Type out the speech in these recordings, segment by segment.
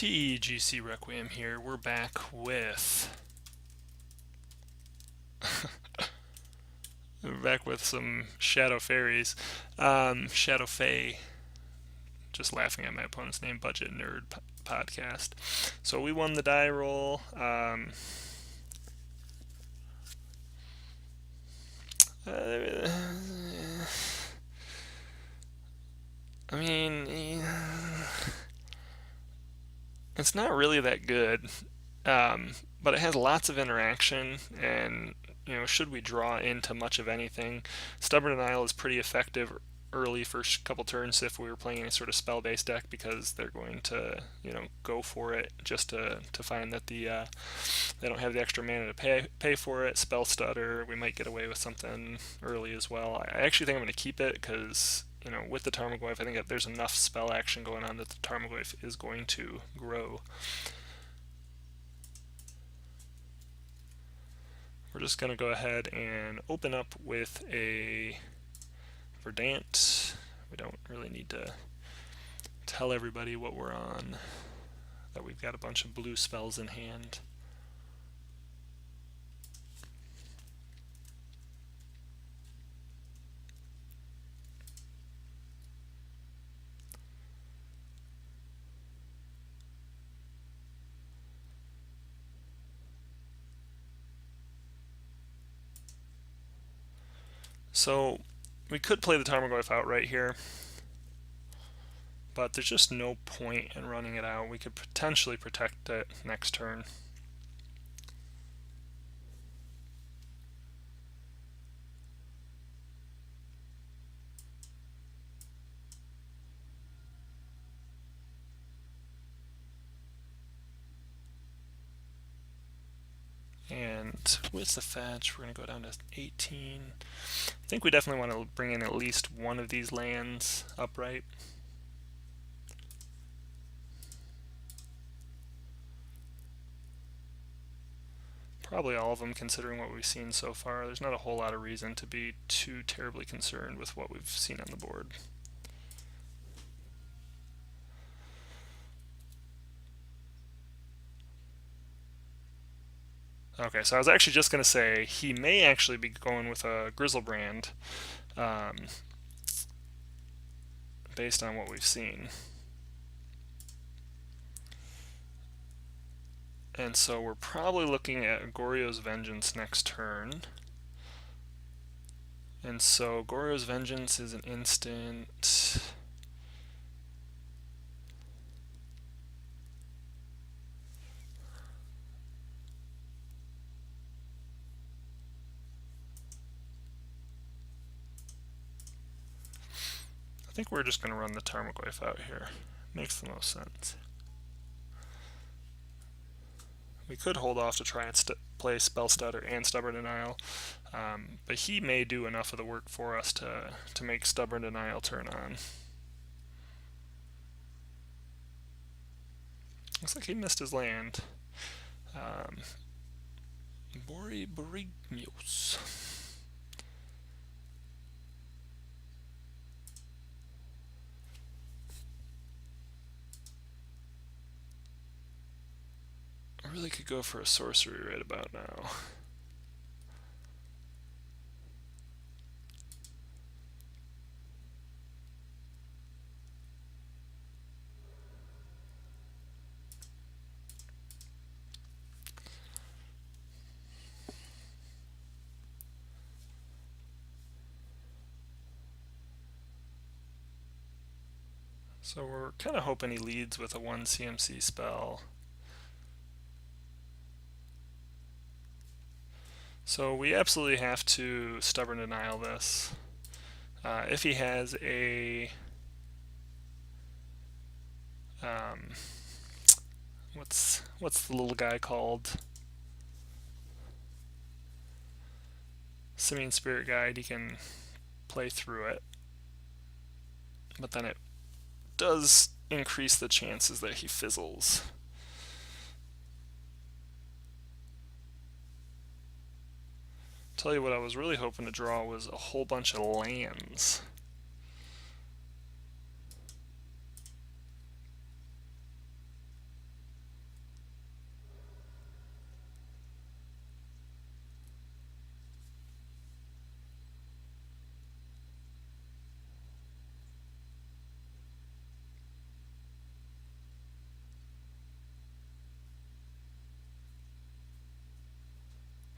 MTGC Requiem here. We're back with some Shadow Faeries. Shadow Fae, just laughing at my opponent's name, Budget Nerd podcast. So we won the die roll. I mean, it's not really that good, but it has lots of interaction, and should we draw into much of anything, Stubborn Denial is pretty effective early first couple turns if we were playing any sort of spell-based deck, because they're going to go for it just to find that they don't have the extra mana to pay for it. Spell Stutter, we might get away with something early as well. I actually think I'm going to keep it because with the Tarmogoyf, I think that there's enough spell action going on that the Tarmogoyf is going to grow. We're just going to go ahead and open up with a Verdant. We don't really need to tell everybody what we're on, that we've got a bunch of blue spells in hand. So we could play the Tarmogoyf out right here, but there's just no point in running it out. We could potentially protect it next turn. And with the fetch, we're going to go down to 18. I think we definitely want to bring in at least one of these lands upright. Probably all of them, considering what we've seen so far. There's not a whole lot of reason to be too terribly concerned with what we've seen on the board. Okay, so I was actually just going to say he may actually be going with a Grishoalbrand, based on what we've seen. And so we're probably looking at Goryo's Vengeance next turn. And so Goryo's Vengeance is an instant. I think we're just going to run the Tarmogoyf out here. Makes the most sense. We could hold off to try and play Spell Stutter and Stubborn Denial, but he may do enough of the work for us to make Stubborn Denial turn on. Looks like he missed his land. Borigmios. I really could go for a sorcery right about now. So we're kind of hoping he leads with a 1 CMC spell. So we absolutely have to Stubborn Denial this. If he has a what's the little guy called? Simian Spirit Guide, he can play through it. But then it does increase the chances that he fizzles. Tell you what I was really hoping to draw was a whole bunch of lands.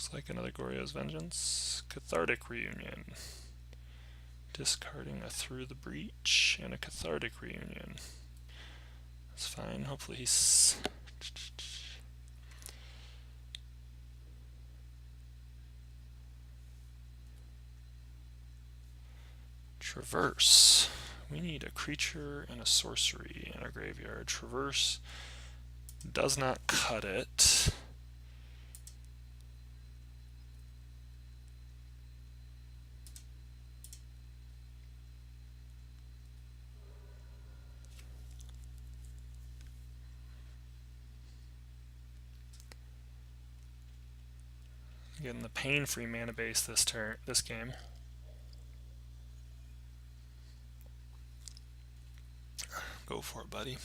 Looks like another Goryo's Vengeance. Cathartic Reunion. Discarding a Through the Breach and a Cathartic Reunion. That's fine. Hopefully he's... Traverse. We need a creature and a sorcery in our graveyard. Traverse does not cut it. Getting the pain-free mana base this game. Go for it, buddy.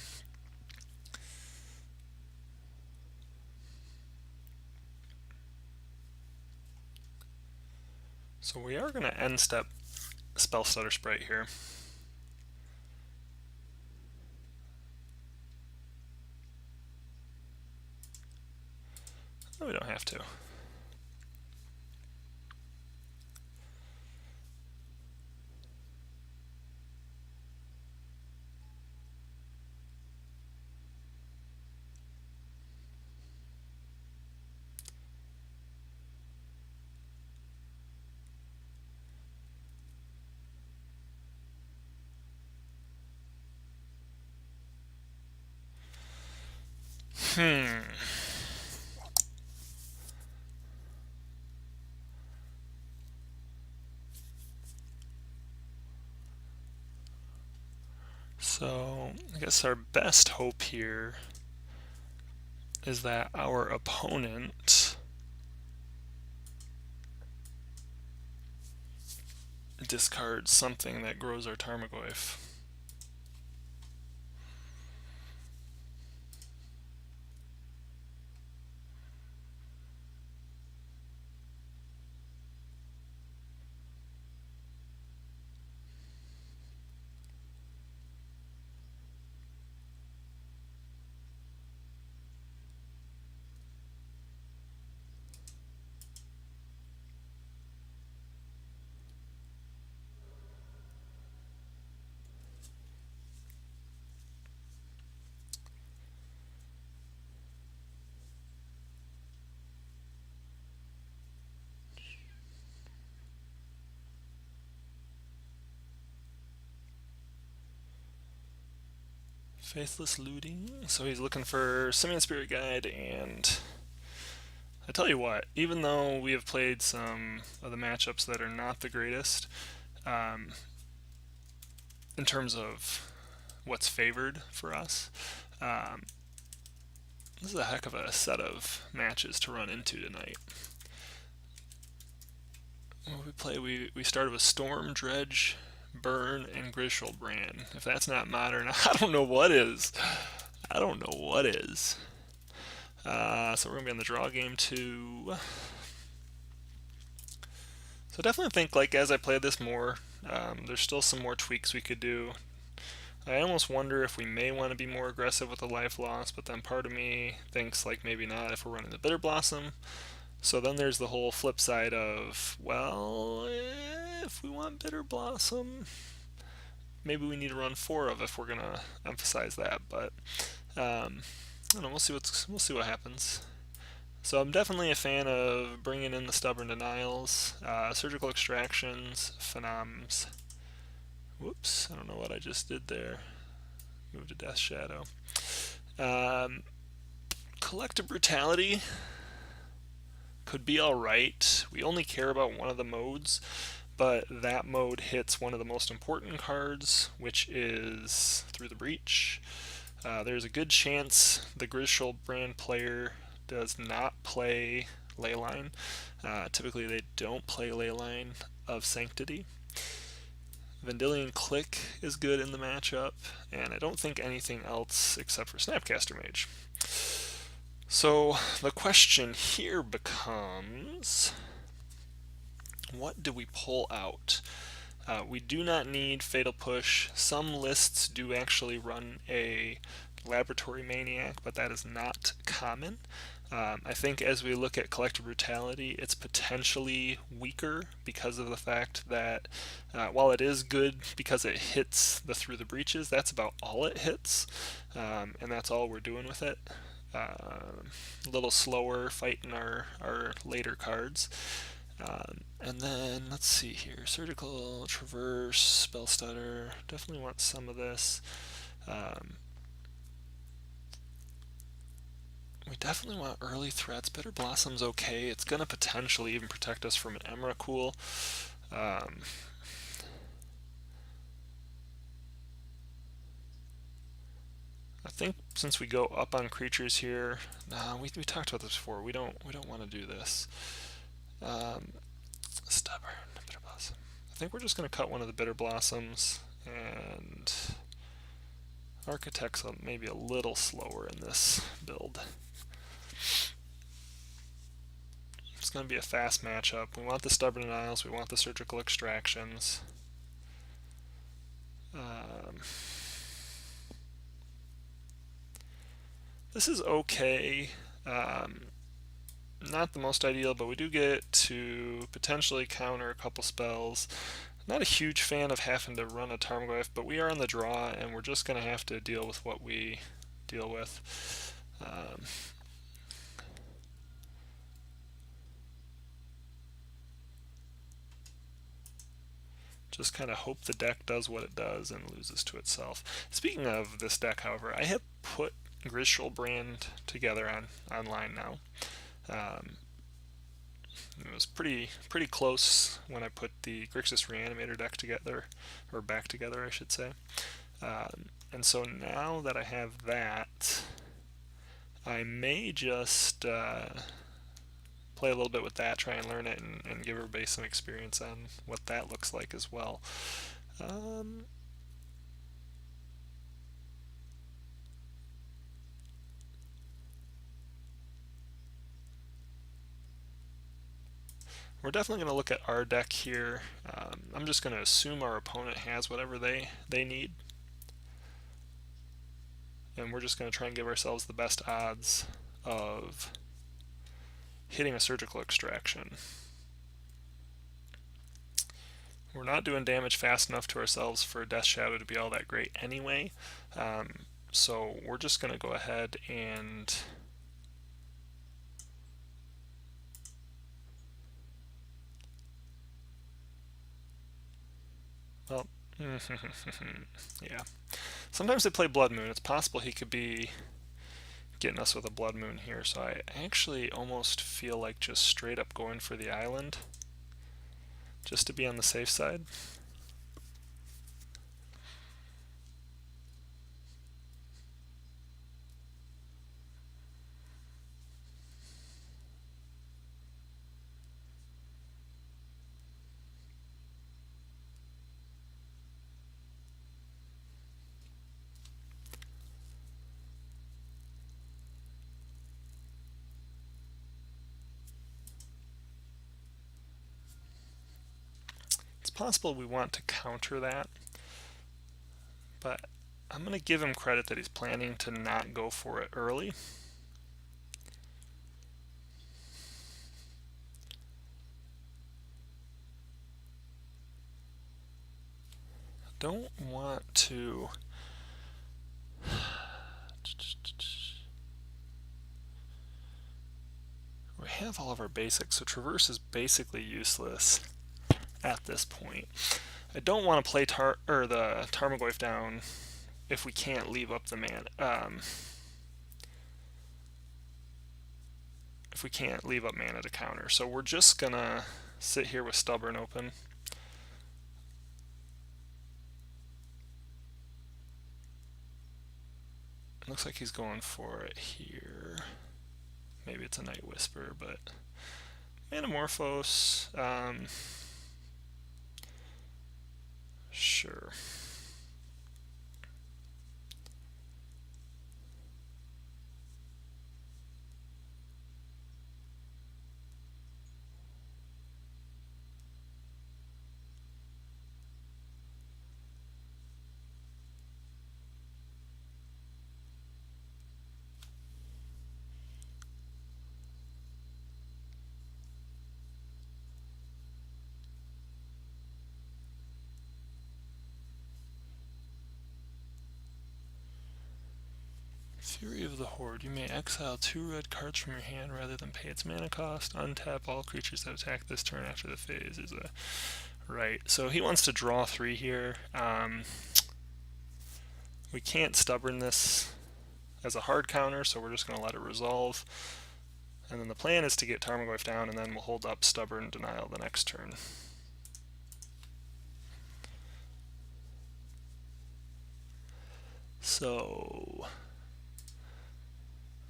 So we are going to end step Spell Stutter Sprite here. No, we don't have to. So, I guess our best hope here is that our opponent discards something that grows our Tarmogoyf. Faithless Looting. So he's looking for Simian Spirit Guide, and I tell you what, even though we have played some of the matchups that are not the greatest, in terms of what's favored for us, this is a heck of a set of matches to run into tonight. What we started with Storm, Dredge, Burn, and Grishoalbrand. If that's not modern, I don't know what is. I don't know what is. So we're going to be on the draw game too. So definitely think, like, as I play this more, there's still some more tweaks we could do. I almost wonder if we may want to be more aggressive with the life loss, but then part of me thinks, like, maybe not if we're running the Bitter Blossom. So then there's the whole flip side of, well, if we want Bitter Blossom, maybe we need to run 4 of if we're going to emphasize that. But I don't know, we'll see what happens. So I'm definitely a fan of bringing in the Stubborn Denials, Surgical Extractions, Phenoms. Whoops, I don't know what I just did there. Move to Death Shadow. Collective Brutality could be alright. We only care about one of the modes, but that mode hits one of the most important cards, which is Through the Breach. There's a good chance the Grishoalbrand player does not play Leyline. Typically they don't play Leyline of Sanctity. Vendilion Click is good in the matchup, and I don't think anything else except for Snapcaster Mage. So the question here becomes, what do we pull out? We do not need Fatal Push. Some lists do actually run a Laboratory Maniac, but that is not common. I think as we look at Collective Brutality, it's potentially weaker because of the fact that while it is good because it hits the Through the Breaches, that's about all it hits, and that's all we're doing with it. A little slower fighting our later cards. And then let's see here, Surgical, Traverse, Spell Stutter, definitely want some of this. We definitely want early threats. Bitter Blossom's okay. It's going to potentially even protect us from an Emrakul. I think since we go up on creatures here, we talked about this before. We don't want to do this. Stubborn, Bitter Blossom. I think we're just going to cut one of the Bitter Blossoms, and Architect's maybe a little slower in this build. It's going to be a fast matchup. We want the Stubborn Denials, we want the Surgical Extractions. This is okay. Not the most ideal, but we do get to potentially counter a couple spells. Not a huge fan of having to run a Tarmogoyf, but we are on the draw, and we're just going to have to deal with what we deal with. Just kind of hope the deck does what it does and loses to itself. Speaking of this deck, however, I have put Grishoalbrand together online now. It was pretty close when I put the Grixis Reanimator deck together, or back together, I should say. And so now that I have that, I may just play a little bit with that, try and learn it, and give everybody some experience on what that looks like as well. We're definitely going to look at our deck here. I'm just going to assume our opponent has whatever they need. And we're just going to try and give ourselves the best odds of hitting a Surgical Extraction. We're not doing damage fast enough to ourselves for Death Shadow to be all that great anyway. So we're just going to go ahead and well, yeah. Sometimes they play Blood Moon. It's possible he could be getting us with a Blood Moon here, so I actually almost feel like just straight up going for the island, just to be on the safe side. Possible we want to counter that, but I'm going to give him credit that he's planning to not go for it early. Don't want to we have all of our basics, so Traverse is basically useless at this point. I don't want to play the Tarmogoyf down if we can't leave up the mana. If we can't leave up mana to counter, so we're just gonna sit here with Stubborn open. Looks like he's going for it here. Maybe it's a Night Whisper, but Manamorphose. Sure. Fury of the Horde. You may exile 2 red cards from your hand rather than pay its mana cost. Untap all creatures that attack this turn after the phase is a... Right, so he wants to draw 3 here. We can't stubborn this as a hard counter, so we're just going to let it resolve. And then the plan is to get Tarmogoyf down, and then we'll hold up Stubborn Denial the next turn. So,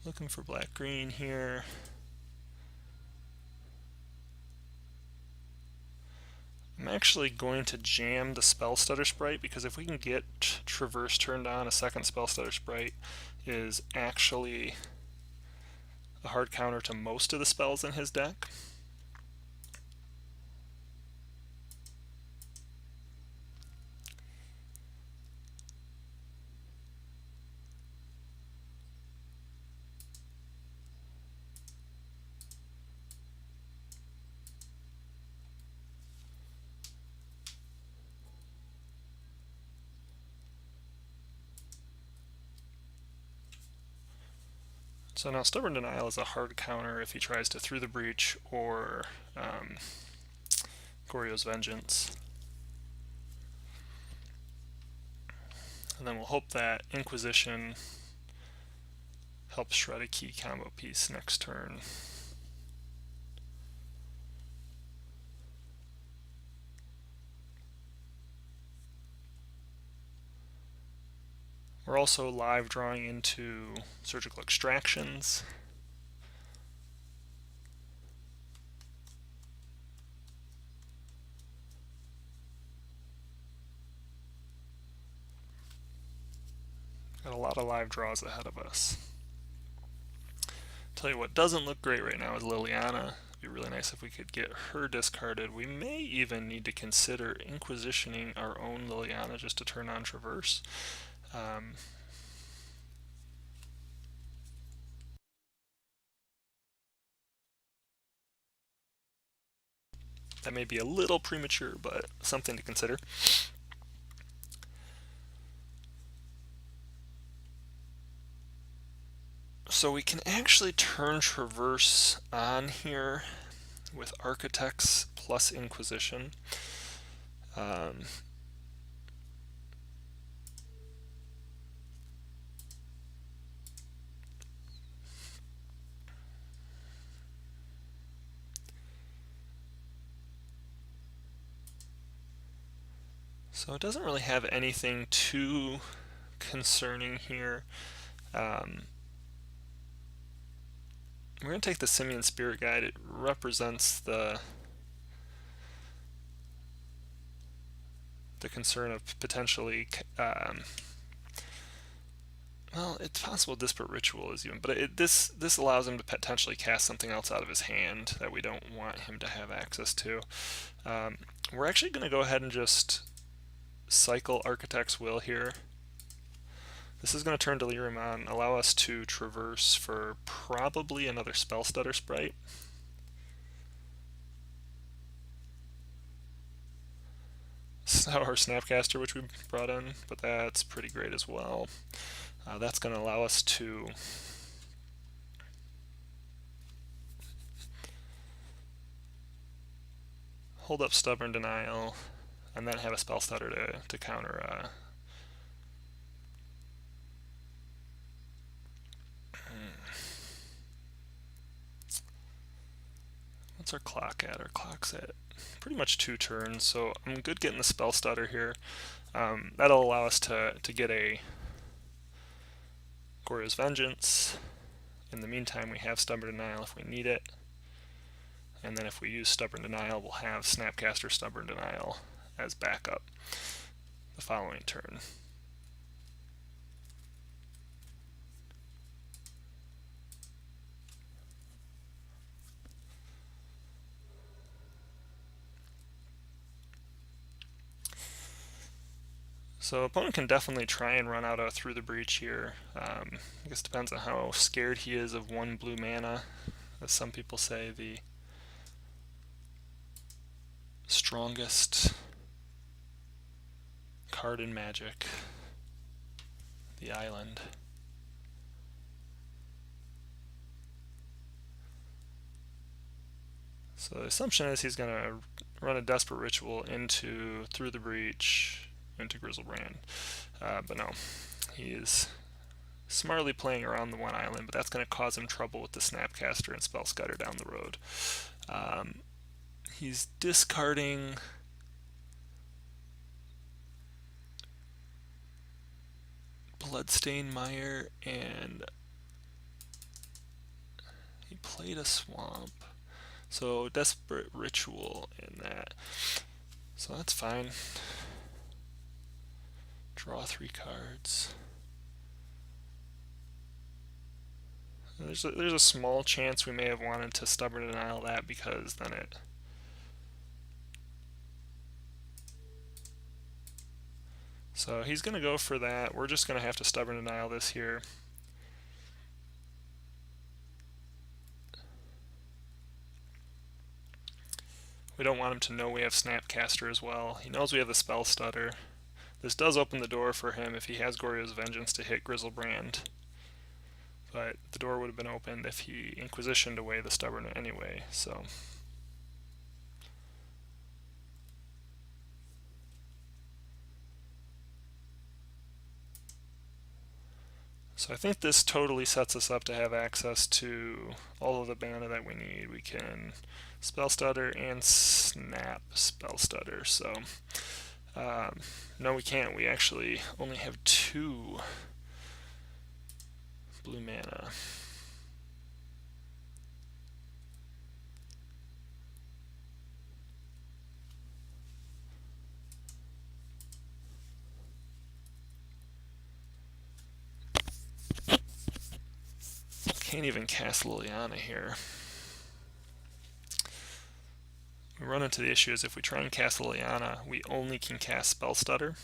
looking for black-green here. I'm actually going to jam the Spell Stutter Sprite, because if we can get Traverse turned on, a second Spell Stutter Sprite is actually a hard counter to most of the spells in his deck. So now Stubborn Denial is a hard counter if he tries to Through the Breach or Goryo's Vengeance. And then we'll hope that Inquisition helps shred a key combo piece next turn. We're also live drawing into Surgical Extractions. Got a lot of live draws ahead of us. Tell you what doesn't look great right now is Liliana. It'd be really nice if we could get her discarded. We may even need to consider Inquisitioning our own Liliana just to turn on Traverse. That may be a little premature, but something to consider. So we can actually turn Traverse on here with Architects plus Inquisition. So it doesn't really have anything too concerning here. We're going to take the Simian Spirit Guide. It represents the concern of potentially, well, it's possible Disparate Ritual is even, but this allows him to potentially cast something else out of his hand that we don't want him to have access to. We're actually going to go ahead and just cycle Architect's Will here. This is going to turn Delirium on, allow us to traverse for probably another Spell Stutter Sprite. Our Snapcaster, which we brought in, but that's pretty great as well. That's going to allow us to hold up Stubborn Denial, and then have a Spell Stutter to counter what's our clock at? Our clock's at pretty much 2 turns, so I'm good getting the Spell Stutter here. That'll allow us to get a Goryo's Vengeance. In the meantime, we have Stubborn Denial if we need it. And then if we use Stubborn Denial, we'll have Snapcaster Stubborn Denial as backup the following turn. So opponent can definitely try and run out a Through the Breach here. I guess it depends on how scared he is of 1 blue mana. As some people say, the strongest card in Magic, the Island. So the assumption is he's going to run a Desperate Ritual into Through the Breach into Grishoalbrand. But no, he is smartly playing around the one island, but that's going to cause him trouble with the Snapcaster and Spellscutter down the road. He's discarding Bloodstained Mire, and he played a Swamp. So Desperate Ritual in that. So that's fine. Draw 3 cards. There's a small chance we may have wanted to Stubborn Denial that, because then it... So he's going to go for that. We're just going to have to Stubborn Denial this here. We don't want him to know we have Snapcaster as well. He knows we have the Spell Stutter. This does open the door for him if he has Goryo's Vengeance to hit Grishoalbrand. But the door would have been opened if he Inquisitioned away the Stubborn anyway, so... So I think this totally sets us up to have access to all of the mana that we need. We can Spell Stutter and Snap Spell Stutter. So no, we can't. We actually only have 2 blue mana. Can't even cast Liliana here. We run into the issue is if we try and cast Liliana, we only can cast Spell Stutter.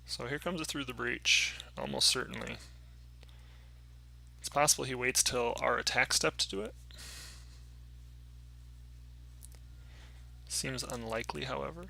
So here comes a Through the Breach, almost certainly. It's possible he waits till our attack step to do it. Seems unlikely, however.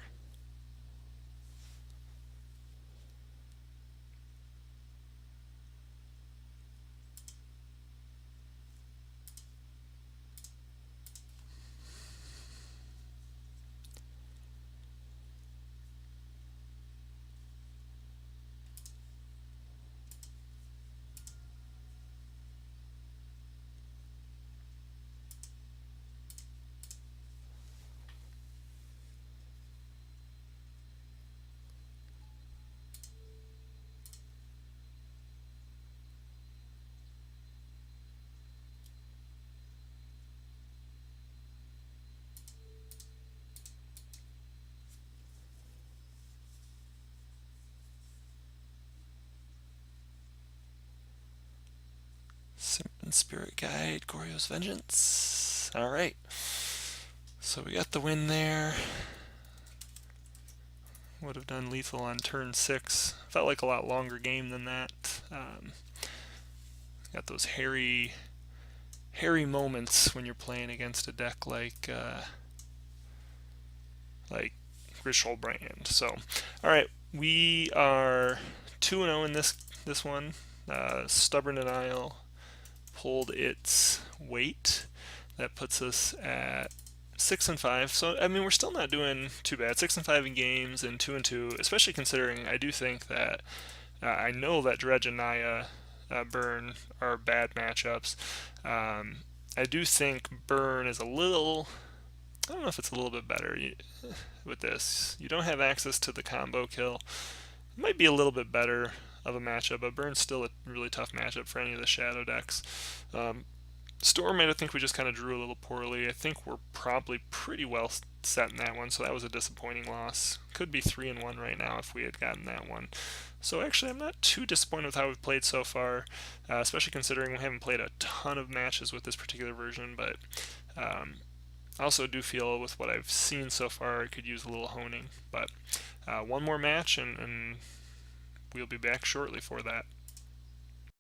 Spirit Guide, Goryo's Vengeance. Alright. So we got the win there. Would have done lethal on turn 6. Felt like a lot longer game than that. Got those hairy moments when you're playing against a deck like Grishoalbrand. So, alright, we are 2-0 in this one. Stubborn Denial pulled its weight. That puts us at 6-5. So I mean, we're still not doing too bad. 6-5 in games and 2-2, especially considering I do think that I know that Dredge and Naya Burn are bad matchups. I do think Burn is a little... I don't know if it's a little bit better with this. You don't have access to the combo kill. It might be a little bit better of a matchup, but Burn's still a really tough matchup for any of the Shadow decks. Storm, I think we just kind of drew a little poorly. I think we're probably pretty well set in that one, so that was a disappointing loss. Could be 3-1 right now if we had gotten that one. So actually, I'm not too disappointed with how we've played so far, especially considering we haven't played a ton of matches with this particular version, but I also do feel with what I've seen so far, I could use a little honing. But one more match, and we'll be back shortly for that.